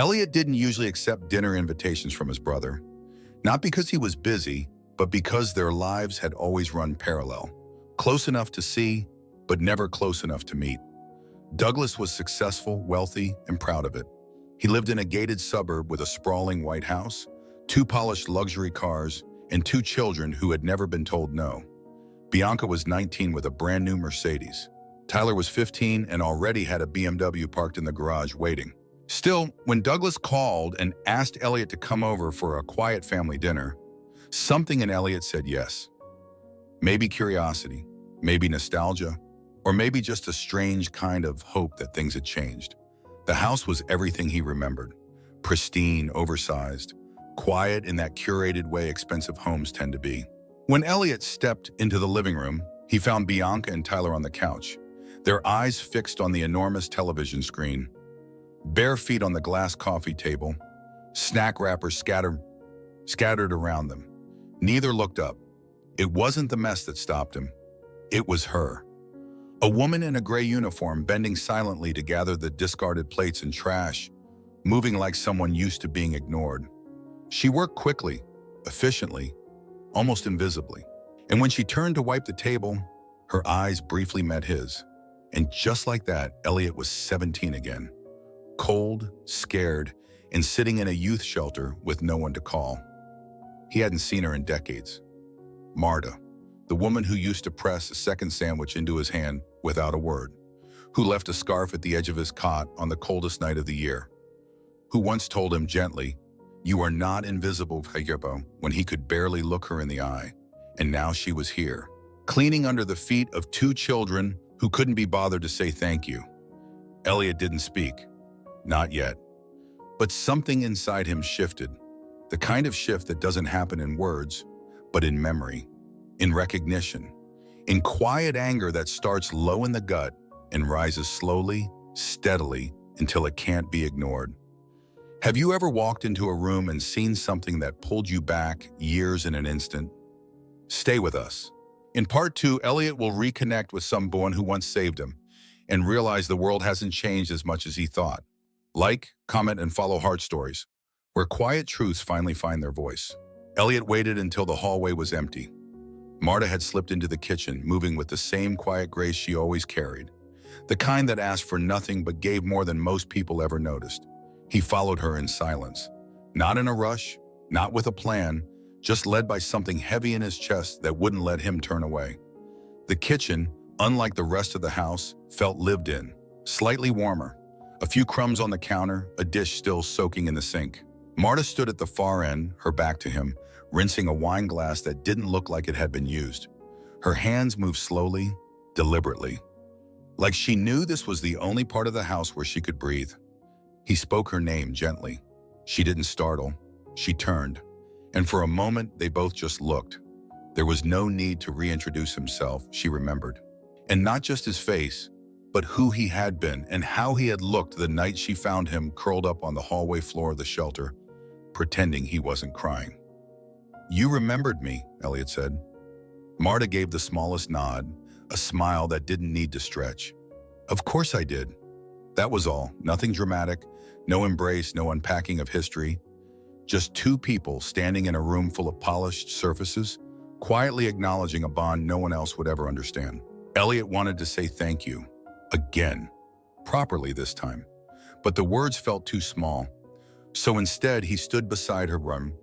Eliot didn't usually accept dinner invitations from his brother, not because he was busy, but because their lives had always run parallel, close enough to see, but never close enough to meet. Douglas was successful, wealthy, and proud of it. He lived in a gated suburb with a sprawling white house, two polished luxury cars, and two children who had never been told no. Bianca was 19 with a brand new Mercedes. Tyler was 15 and already had a BMW parked in the garage waiting. Still, when Douglas called and asked Eliot to come over for a quiet family dinner, something in Eliot said yes. Maybe curiosity, maybe nostalgia, or maybe just a strange kind of hope that things had changed. The house was everything he remembered. Pristine, oversized, quiet in that curated way expensive homes tend to be. When Eliot stepped into the living room, he found Bianca and Tyler on the couch, their eyes fixed on the enormous television screen. Bare feet on the glass coffee table, snack wrappers scattered around them. Neither looked up. It wasn't the mess that stopped him. It was her. A woman in a gray uniform bending silently to gather the discarded plates and trash, moving like someone used to being ignored. She worked quickly, efficiently, almost invisibly. And when she turned to wipe the table, her eyes briefly met his. And just like that, Eliot was 17 again. Cold, scared, and sitting in a youth shelter with no one to call. He hadn't seen her in decades. Marta, the woman who used to press a second sandwich into his hand without a word, who left a scarf at the edge of his cot on the coldest night of the year, who once told him gently, "You are not invisible, Fayebo," when he could barely look her in the eye. And now she was here, cleaning under the feet of two children who couldn't be bothered to say thank you. Eliot didn't speak. Not yet. But something inside him shifted, the kind of shift that doesn't happen in words, but in memory, in recognition, in quiet anger that starts low in the gut and rises slowly, steadily, until it can't be ignored. Have you ever walked into a room and seen something that pulled you back years in an instant? Stay with us. In part 2, Eliot will reconnect with someone who once saved him and realize the world hasn't changed as much as he thought. Like, comment, and follow Heart Stories, where quiet truths finally find their voice. Eliot waited until the hallway was empty. Marta had slipped into the kitchen, moving with the same quiet grace she always carried, the kind that asked for nothing but gave more than most people ever noticed. He followed her in silence, not in a rush, not with a plan, just led by something heavy in his chest that wouldn't let him turn away. The kitchen, unlike the rest of the house, felt lived in, slightly warmer. A few crumbs on the counter, a dish still soaking in the sink. Marta stood at the far end, her back to him, rinsing a wine glass that didn't look like it had been used. Her hands moved slowly, deliberately, like she knew this was the only part of the house where she could breathe. He spoke her name gently. She didn't startle. She turned, and for a moment they both just looked. There was no need to reintroduce himself, she remembered. And not just his face, but who he had been and how he had looked the night she found him curled up on the hallway floor of the shelter, pretending he wasn't crying. "You remembered me," Eliot said. Marta gave the smallest nod, a smile that didn't need to stretch. "Of course I did." That was all, nothing dramatic, no embrace, no unpacking of history. Just two people standing in a room full of polished surfaces, quietly acknowledging a bond no one else would ever understand. Eliot wanted to say thank you. Again. Properly this time. But the words felt too small. So instead, he stood beside her room,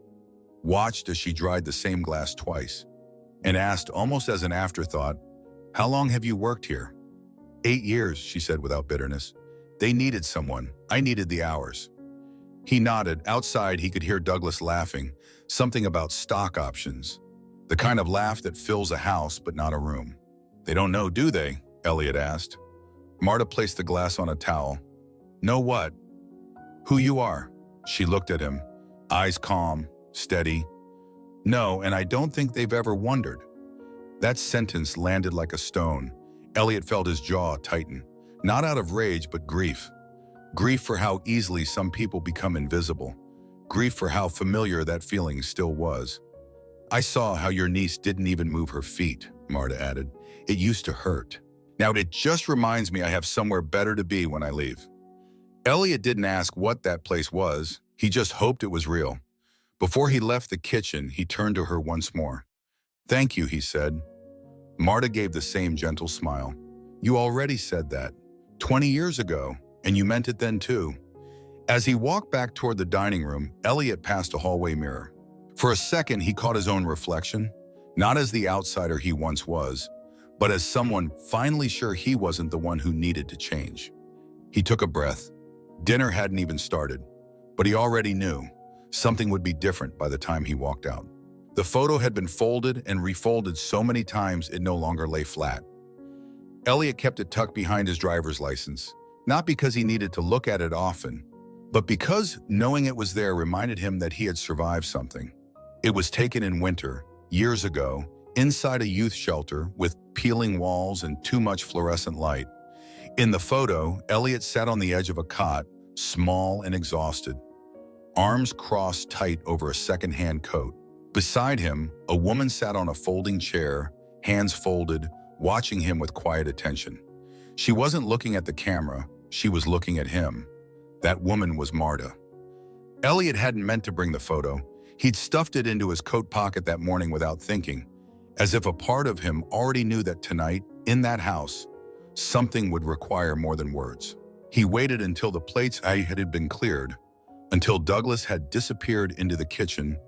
watched as she dried the same glass twice, and asked, almost as an afterthought, "How long have you worked here?" 8 years, she said without bitterness. "They needed someone. I needed the hours." He nodded. Outside, he could hear Douglas laughing, something about stock options, the kind of laugh that fills a house but not a room. "They don't know, do they?" Eliot asked. Marta placed the glass on a towel. "Know what?" "Who you are." She looked at him, eyes calm, steady. "No, and I don't think they've ever wondered." That sentence landed like a stone. Eliot felt his jaw tighten, not out of rage but grief. Grief for how easily some people become invisible. Grief for how familiar that feeling still was. "I saw how your niece didn't even move her feet," Marta added. "It used to hurt. Now it just reminds me I have somewhere better to be when I leave." Eliot didn't ask what that place was. He just hoped it was real. Before he left the kitchen, he turned to her once more. "Thank you," he said. Marta gave the same gentle smile. "You already said that 20 years ago, and you meant it then too." As he walked back toward the dining room, Eliot passed a hallway mirror. For a second, he caught his own reflection, not as the outsider he once was, but as someone finally sure he wasn't the one who needed to change. He took a breath. Dinner hadn't even started, but he already knew something would be different by the time he walked out. The photo had been folded and refolded so many times it no longer lay flat. Eliot kept it tucked behind his driver's license, not because he needed to look at it often, but because knowing it was there reminded him that he had survived something. It was taken in winter, years ago, inside a youth shelter with peeling walls and too much fluorescent light. In the photo, Eliot sat on the edge of a cot, small and exhausted, arms crossed tight over a second-hand coat. Beside him, a woman sat on a folding chair, hands folded, watching him with quiet attention. She wasn't looking at the camera, she was looking at him. That woman was Marta. Eliot hadn't meant to bring the photo. He'd stuffed it into his coat pocket that morning without thinking, as if a part of him already knew that tonight, in that house, something would require more than words. He waited until the plates had been cleared, until Douglas had disappeared into the kitchen,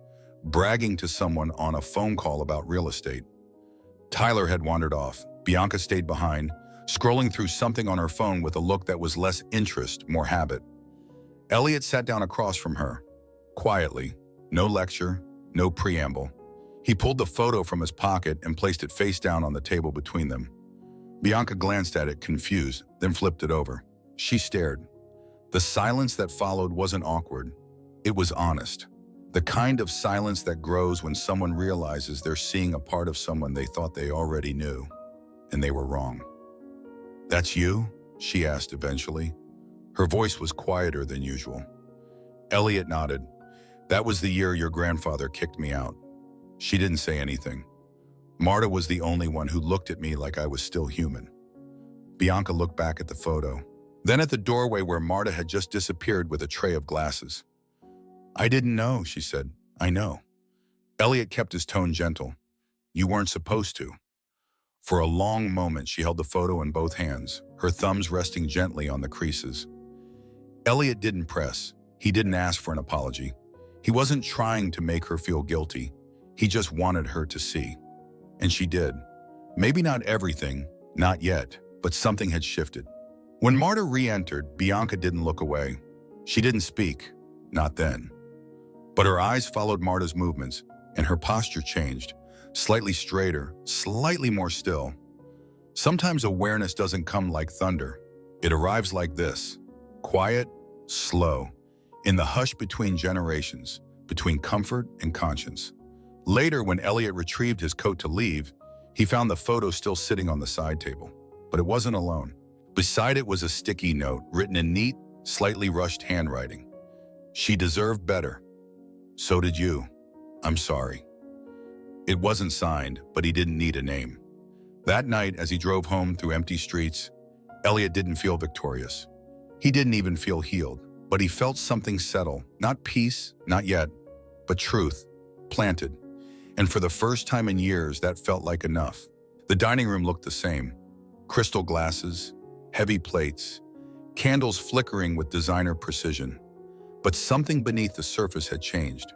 bragging to someone on a phone call about real estate. Tyler had wandered off. Bianca stayed behind, scrolling through something on her phone with a look that was less interest, more habit. Eliot sat down across from her, quietly, no lecture, no preamble. He pulled the photo from his pocket and placed it face down on the table between them. Bianca glanced at it, confused, then flipped it over. She stared. The silence that followed wasn't awkward. It was honest. The kind of silence that grows when someone realizes they're seeing a part of someone they thought they already knew, and they were wrong. "That's you?" she asked eventually. Her voice was quieter than usual. Eliot nodded. "That was the year your grandfather kicked me out." She didn't say anything. Marta was the only one who looked at me like I was still human. Bianca looked back at the photo, then at the doorway where Marta had just disappeared with a tray of glasses. "I didn't know," she said. "I know." Eliot kept his tone gentle. "You weren't supposed to." For a long moment, she held the photo in both hands, her thumbs resting gently on the creases. Eliot didn't press. He didn't ask for an apology. He wasn't trying to make her feel guilty. He just wanted her to see. And she did. Maybe not everything, not yet, but something had shifted. When Marta re-entered, Bianca didn't look away. She didn't speak, not then. But her eyes followed Marta's movements, and her posture changed, slightly straighter, slightly more still. Sometimes awareness doesn't come like thunder. It arrives like this, quiet, slow, in the hush between generations, between comfort and conscience. Later, when Eliot retrieved his coat to leave, he found the photo still sitting on the side table. But it wasn't alone. Beside it was a sticky note written in neat, slightly rushed handwriting. "She deserved better. So did you. I'm sorry." It wasn't signed, but he didn't need a name. That night, as he drove home through empty streets, Eliot didn't feel victorious. He didn't even feel healed, but he felt something settle. Not peace, not yet, but truth, planted. And for the first time in years, that felt like enough. The dining room looked the same. Crystal glasses, heavy plates, candles flickering with designer precision. But something beneath the surface had changed.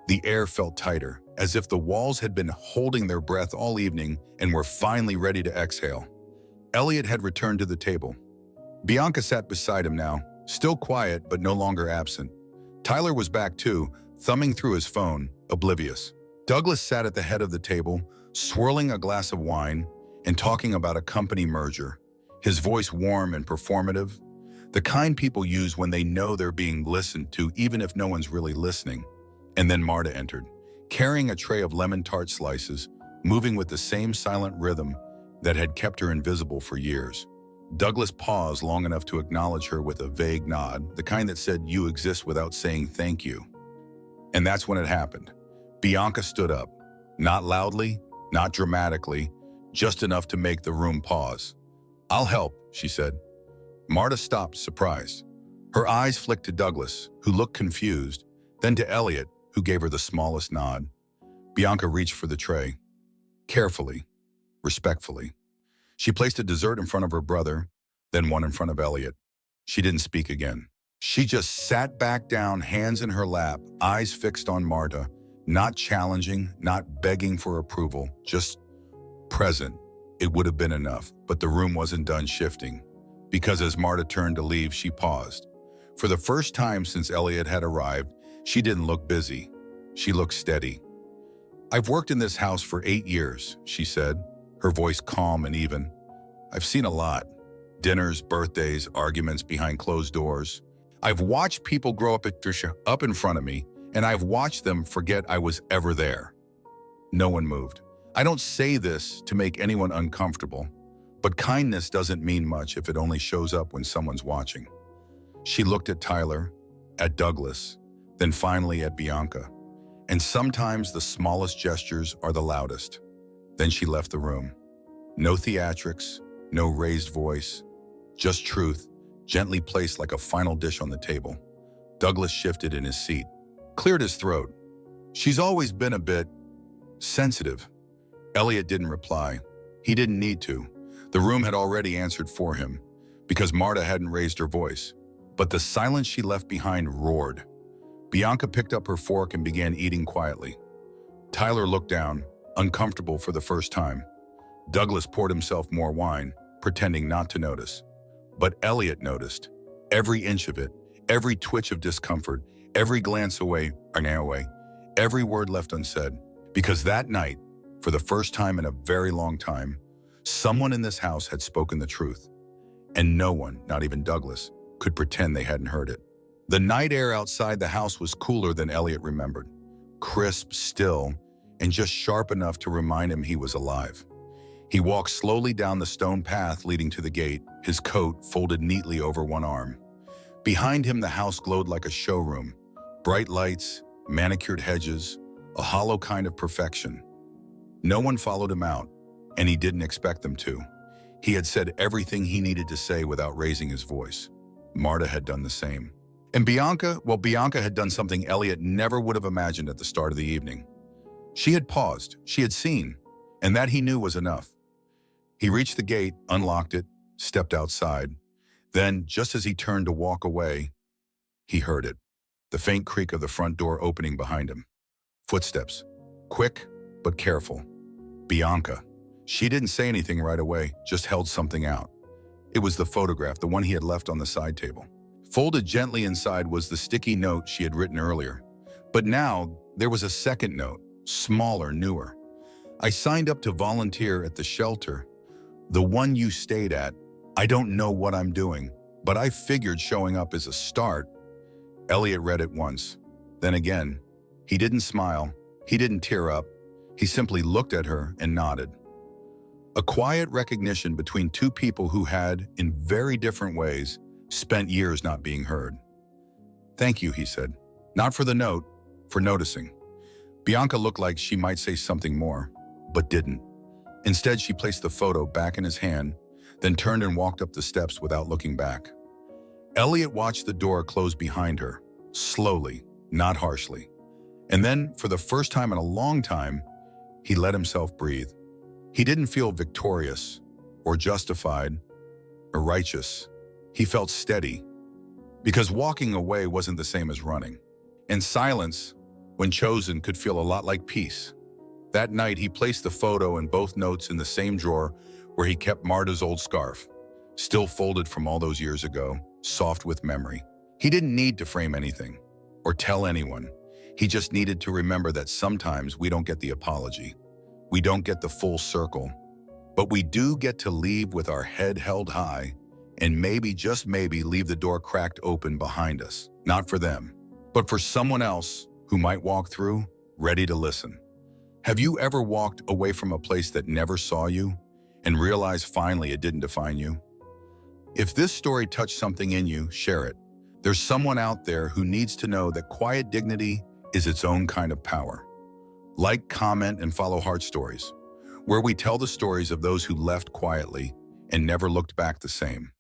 The air felt tighter, as if the walls had been holding their breath all evening and were finally ready to exhale. Eliot had returned to the table. Bianca sat beside him now, still quiet but no longer absent. Tyler was back too, thumbing through his phone, oblivious. Douglas sat at the head of the table, swirling a glass of wine and talking about a company merger, his voice warm and performative, the kind people use when they know they're being listened to even if no one's really listening. And then Marta entered, carrying a tray of lemon tart slices, moving with the same silent rhythm that had kept her invisible for years. Douglas paused long enough to acknowledge her with a vague nod, the kind that said, "You exist," without saying thank you. And that's when it happened. Bianca stood up, not loudly, not dramatically, just enough to make the room pause. "I'll help," she said. Marta stopped, surprised. Her eyes flicked to Douglas, who looked confused, then to Eliot, who gave her the smallest nod. Bianca reached for the tray. Carefully, respectfully. She placed a dessert in front of her brother, then one in front of Eliot. She didn't speak again. She just sat back down, hands in her lap, eyes fixed on Marta, not challenging, not begging for approval, just present. It would have been enough, but the room wasn't done shifting, because as Marta turned to leave, she paused. For the first time since Eliot had arrived, she didn't look busy. She looked steady. "I've worked in this house for 8 years," she said, her voice calm and even. "I've seen a lot. Dinners, birthdays, arguments behind closed doors. I've watched people grow up in front of me, and I've watched them forget I was ever there." No one moved. I don't say this to make anyone uncomfortable, but kindness doesn't mean much if it only shows up when someone's watching. She looked at Tyler, at Douglas, then finally at Bianca. And sometimes the smallest gestures are the loudest. Then she left the room. No theatrics, no raised voice, just truth, gently placed like a final dish on the table. Douglas shifted in his seat, cleared his throat. "She's always been a bit sensitive." Eliot didn't reply. He didn't need to. The room had already answered for him, because Marta hadn't raised her voice. But the silence she left behind roared. Bianca picked up her fork and began eating quietly. Tyler looked down, uncomfortable for the first time. Douglas poured himself more wine, pretending not to notice. But Eliot noticed. Every inch of it, every twitch of discomfort, every glance away, every word left unsaid. Because that night, for the first time in a very long time, someone in this house had spoken the truth. And no one, not even Douglas, could pretend they hadn't heard it. The night air outside the house was cooler than Eliot remembered. Crisp, still, and just sharp enough to remind him he was alive. He walked slowly down the stone path leading to the gate, his coat folded neatly over one arm. Behind him, the house glowed like a showroom. Bright lights, manicured hedges, a hollow kind of perfection. No one followed him out, and he didn't expect them to. He had said everything he needed to say without raising his voice. Marta had done the same. And Bianca had done something Eliot never would have imagined at the start of the evening. She had paused, she had seen, and that he knew was enough. He reached the gate, unlocked it, stepped outside. Then, just as he turned to walk away, he heard it. The faint creak of the front door opening behind him. Footsteps. Quick, but careful. Bianca. She didn't say anything right away, just held something out. It was the photograph, the one he had left on the side table. Folded gently inside was the sticky note she had written earlier. But now, there was a second note, smaller, newer. "I signed up to volunteer at the shelter. The one you stayed at. I don't know what I'm doing, but I figured showing up is a start." Eliot read it once, then again. He didn't smile, he didn't tear up. He simply looked at her and nodded. A quiet recognition between two people who had, in very different ways, spent years not being heard. "Thank you," he said. Not for the note, for noticing. Bianca looked like she might say something more, but didn't. Instead, she placed the photo back in his hand, then turned and walked up the steps without looking back. Eliot watched the door close behind her, slowly, not harshly. And then, for the first time in a long time, he let himself breathe. He didn't feel victorious, or justified, or righteous. He felt steady, because walking away wasn't the same as running. And silence, when chosen, could feel a lot like peace. That night, he placed the photo and both notes in the same drawer where he kept Marta's old scarf, still folded from all those years ago, soft with memory. He didn't need to frame anything, or tell anyone. He just needed to remember that sometimes we don't get the apology. We don't get the full circle, but we do get to leave with our head held high, and maybe, just maybe, leave the door cracked open behind us. Not for them, but for someone else who might walk through, ready to listen. Have you ever walked away from a place that never saw you and realized finally it didn't define you? If this story touched something in you, share it. There's someone out there who needs to know that quiet dignity is its own kind of power. Like, comment, and follow Heart Stories, where we tell the stories of those who left quietly and never looked back the same.